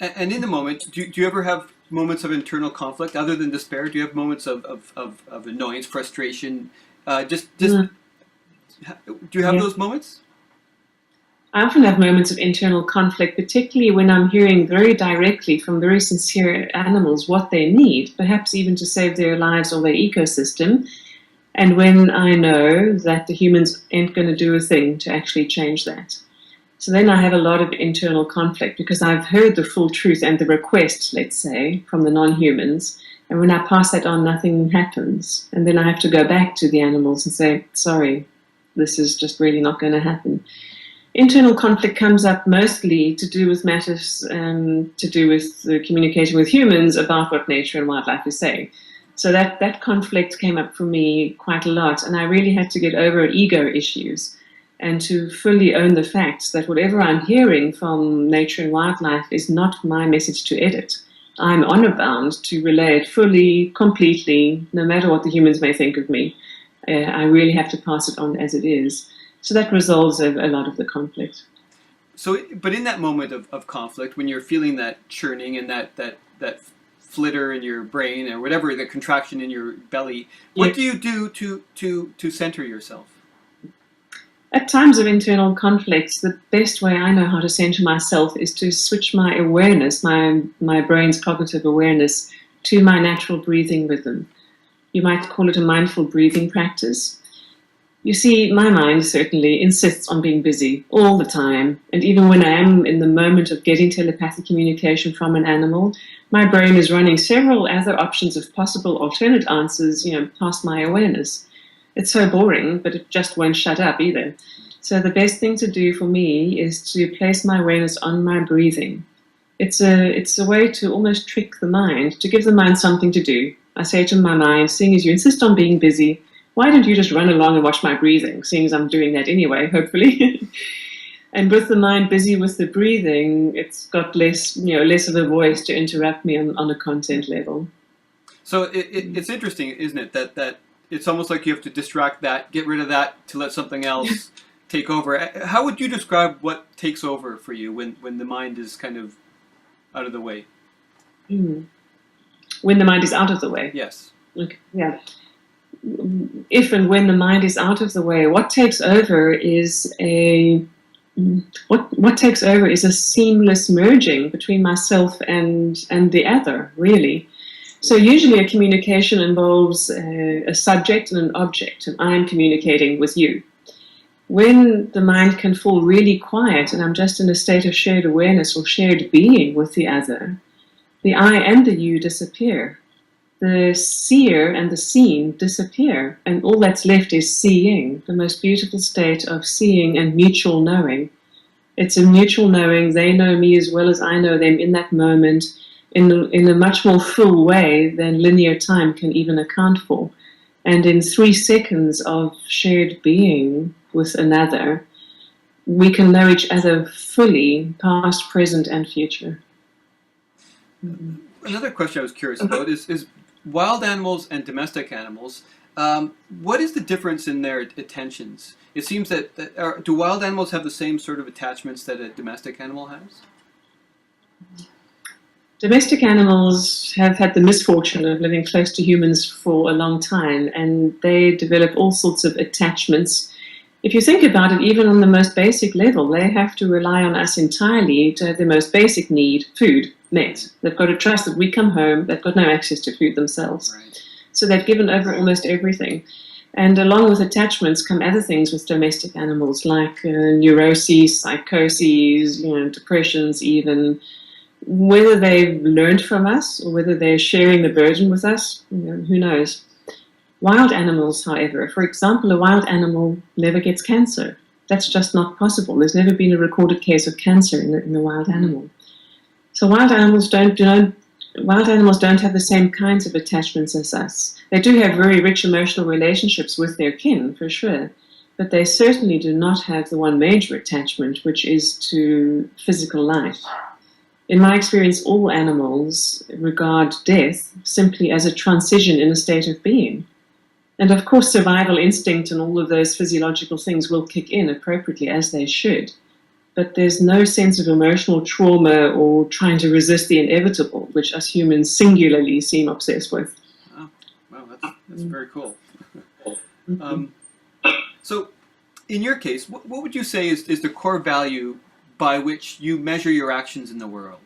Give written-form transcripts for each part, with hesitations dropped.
And in the moment, do you ever have moments of internal conflict other than despair? Do you have moments of annoyance, frustration? Just Mm, do you have yeah. those moments? I often have moments of internal conflict, particularly when I'm hearing very directly from very sincere animals what they need, perhaps even to save their lives or their ecosystem, and when I know that the humans ain't going to do a thing to actually change that. So then I have a lot of internal conflict because I've heard the full truth and the request, let's say, from the non-humans. And when I pass that on, nothing happens. And then I have to go back to the animals and say, sorry, this is just really not going to happen. Internal conflict comes up mostly to do with matters to do with the communication with humans about what nature and wildlife is saying. So that conflict came up for me quite a lot, and I really had to get over ego issues and to fully own the fact that whatever I'm hearing from nature and wildlife is not my message to edit. I'm honor bound to relay it fully, completely, no matter what the humans may think of me. I really have to pass it on as it is. So that resolves a lot of the conflict. So, but in that moment of conflict, when you're feeling that churning and that flitter in your brain or whatever, the contraction in your belly, what Yeah. do you do to center yourself? At times of internal conflicts, the best way I know how to center myself is to switch my awareness, my brain's cognitive awareness, to my natural breathing rhythm. You might call it a mindful breathing practice. You see, my mind certainly insists on being busy all the time. And even when I am in the moment of getting telepathic communication from an animal, my brain is running several other options of possible alternate answers, past my awareness. It's so boring, but it just won't shut up either. So the best thing to do for me is to place my awareness on my breathing. It's a way to almost trick the mind, to give the mind something to do. I say to my mind, seeing as you insist on being busy, why don't you just run along and watch my breathing, seeing as I'm doing that anyway, hopefully. And with the mind busy with the breathing, it's got less of a voice to interrupt me on a content level. So it's interesting, isn't it? That it's almost like you have to distract that, get rid of that to let something else take over. How would you describe what takes over for you when the mind is kind of out of the way? Mm. When the mind is out of the way. Yes. Okay. Yeah. If and when the mind is out of the way, what takes over is a seamless merging between myself and the other, really. So usually a communication involves a subject and an object, and I'm communicating with you. When the mind can fall really quiet and I'm just in a state of shared awareness or shared being with the other, the I and the you disappear. The seer and the seen disappear, and all that's left is seeing, the most beautiful state of seeing and mutual knowing. It's a mutual knowing. They know me as well as I know them in that moment, in a much more full way than linear time can even account for. And in 3 seconds of shared being with another, we can know each other fully, past, present, and future. Mm-hmm. Another question I was curious about is wild animals and domestic animals. What is the difference in their attentions? It seems that do wild animals have the same sort of attachments that a domestic animal has? Domestic animals have had the misfortune of living close to humans for a long time, and they develop all sorts of attachments. If you think about it, even on the most basic level, they have to rely on us entirely to have their most basic need, food, met. They've got to trust that we come home, they've got no access to food themselves. Right. So they've given over almost everything. And along with attachments come other things with domestic animals, like neuroses, psychoses, depressions even. Whether they've learned from us or whether they're sharing the burden with us, who knows. Wild animals, however, for example, a wild animal never gets cancer. That's just not possible. There's never been a recorded case of cancer in a wild animal. So wild animals don't have the same kinds of attachments as us. They do have very rich emotional relationships with their kin, for sure, but they certainly do not have the one major attachment, which is to physical life. In my experience, all animals regard death simply as a transition in a state of being. And of course, survival instinct and all of those physiological things will kick in appropriately, as they should. but there's no sense of emotional trauma or trying to resist the inevitable, which us humans singularly seem obsessed with. Oh, wow, that's very cool. Mm-hmm. So, in your case, what would you say is the core value by which you measure your actions in the world?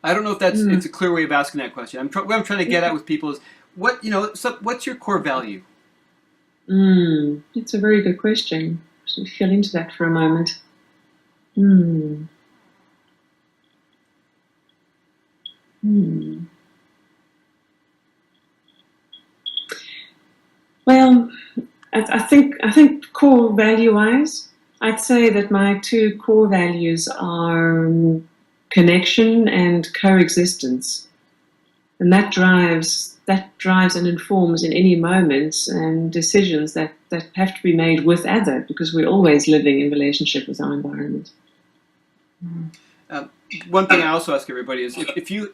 I don't know if it's a clear way of asking that question. What I'm trying to get at with people is what's your core value? It's a very good question. So feel into that for a moment. Well, I think core value-wise, I'd say that my two core values are connection and coexistence, and that drives and informs in any moments and decisions that have to be made with other, because we're always living in relationship with our environment. One thing I also ask everybody is if you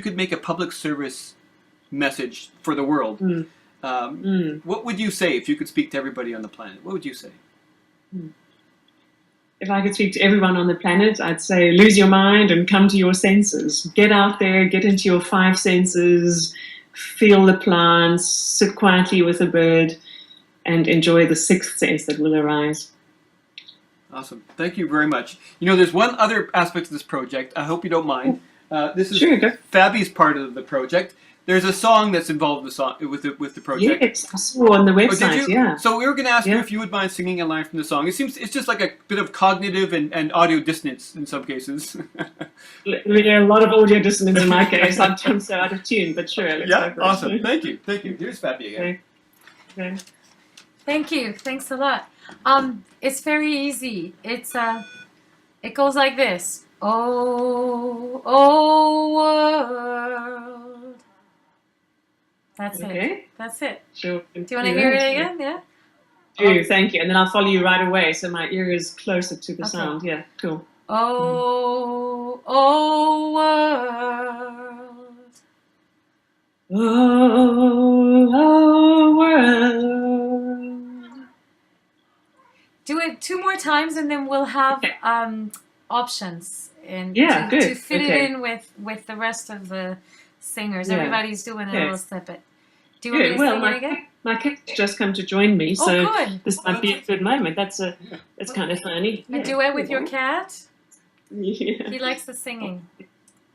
could make a public service message for the world, what would you say if you could speak to everybody on the planet? What would you say? If I could speak to everyone on the planet, I'd say lose your mind and come to your senses. Get out there, get into your five senses, feel the plants, sit quietly with a bird, and enjoy the sixth sense that will arise. Awesome. Thank you very much. There's one other aspect of this project. I hope you don't mind. This is Fabi's part of the project. There's a song that's involved with the project. Yes, I saw on the website. Yeah. So we were going to ask you if you would mind singing a line from the song. It's just like a bit of cognitive and audio dissonance in some cases. A lot of audio dissonance in my case. I'm so out of tune, but sure. Let's go for it. Awesome. Thank you. Here's Fabi again. Okay. Thank you. Thanks a lot. It's very easy. It goes like this. Oh, world. That's it. That's it. Sure. Do you want to hear it again? Yeah? Do, thank you. And then I'll follow you right away, so my ear is closer to the sound. Yeah, cool. Oh, world. Oh, world. Do it 2 more times, and then we'll have options and to fit it in with the rest of the singers. Yeah. Everybody's doing a little snippet. Do you want to sing it again? My cat's just come to join me, so this might be a good moment. That's kind of funny. A duet with your cat? Yeah. He likes the singing.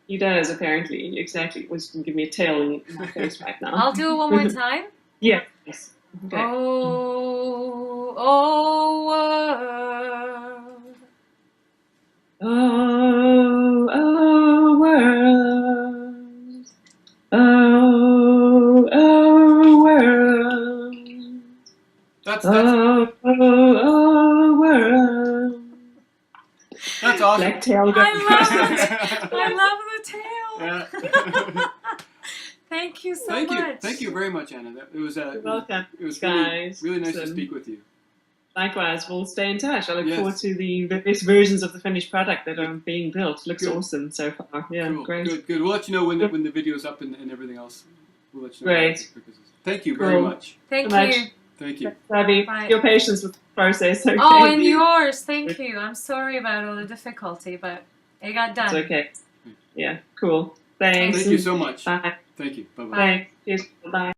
He does, apparently. Exactly. He was going to give me a tail in my face right now. I'll do it one more time. Yeah. Yes. Okay. Oh, world. Oh, world. Oh, world. That's world. That's awesome. Black tail. I love the tail. Yeah. Thank you so much. Thank you very much, Anna. You're welcome. It was guys. really nice to speak with you. Likewise, we'll stay in touch. I look forward to the various versions of the finished product that are being built. Looks awesome so far. Yeah, cool. Great. Good. We'll let you know when the video's up and everything else. We'll let you know. Great. Thank you very much. Thank you. Thank you. Fabi, your patience with the process. Okay. Oh, and yours. Thank you. I'm sorry about all the difficulty, but it got done. It's okay. Yeah, cool. Thanks. Thank you so much. Bye. Thank you. Bye-bye. Bye. Cheers. Bye.